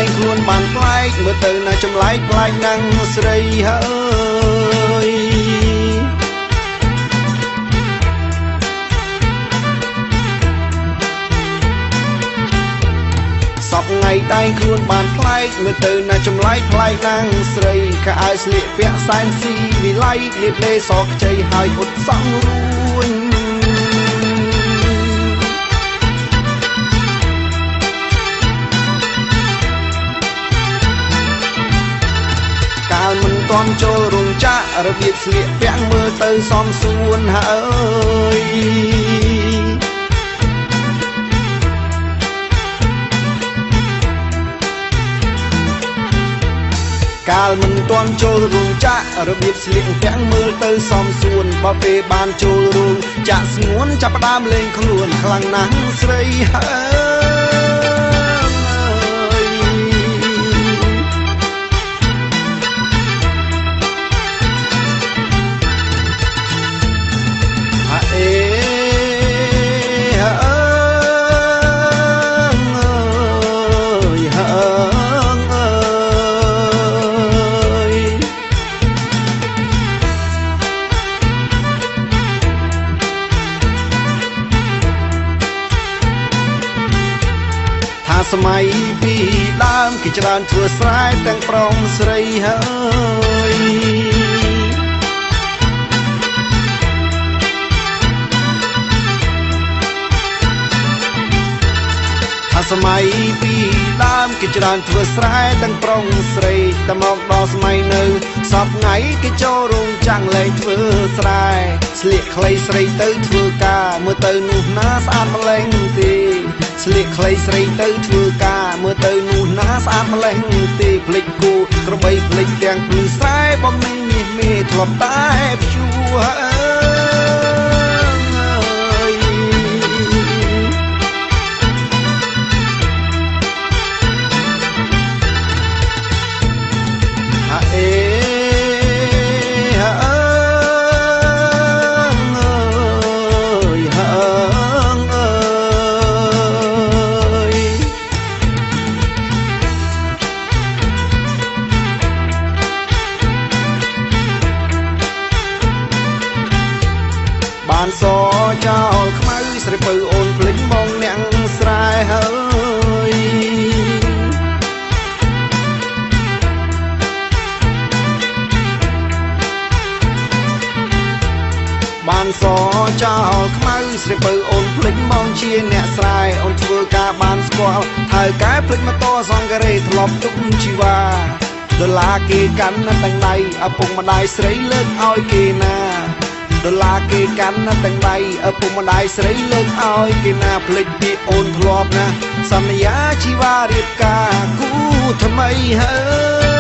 ងខ្លួនបានប្លែកមើលទៅណាចម្លែកប្លែកណាំងស្រីហើយសពថ្ងៃតែងខ្លួនបានប្លែកមើលទៅណាចម្លែកប្លែកណាំងស្រីខោអាវស្លៀកពាក់សែនស៊ីវិល័យលាបលេសខ្ចីហើយអ៊ុតសង់រួញកាលមិនទាន់ចូលរោងចក្ររបៀបស្លៀកពាក់មើលទៅសមសួនហើយកាលមិនទាន់ចូលរោងចក្ររបៀបស្លៀកពាក់មើលទៅសមសួនបើពេលបានចូលរោងចក្រស្ងួនចាប់ផ្ដើមលេងខ្លួនខ្លាំងណាស់ស្រីសម័យពីដើមគេច្រើនធ្វើស្រែទាំងប្រុងស្រីហើយសម័យពីដើមគេច្រើនធ្វើស្រែទាំងប្រុងស្រីតែមកដល់សម័យនៅសពថ្ងៃគេចូលរោងចក្រលែងធ្វើស្រែស្លៀកខ្លីស្រីទៅធ្វើការមើលទៅនោះណាស្អាតម្ល៉េះទេស្លៀកខ្លីស្រីទៅធ្វើការមើលទៅនោះណាស្អាតម្ល៉េះទេភ្លេចគូក្របីភ្លេចទាំងភ្លឺស្រែបំនេះមាសមេធ្លាប់តែព្យួរបានសចោលខ្មៅស្រីពៅអូនភ្លេចបងអ្នកស្រែហើយបានសចោលខ្មៅស្រីពៅអូនភ្លេចបងជាអ្នកស្រែអូនធ្វើការបានស្គាល់ថៅកែភ្លេចម៉ូតូសង្ការេធ្លាប់ទុកជីវ៉ាដុល្លារគេកាន់នៅទាំងដៃឪពុកម្ដាយស្រីលើកឲ្យគេណាដុល្លារគេកាន់ណាទាំងដៃឪពុកម្ដាយស្រីលើកឲ្យគេណាភ្លេចពីអូនធ្លាប់ណាសន្យាជីវ៉ារៀបការគូថ្មីហើយ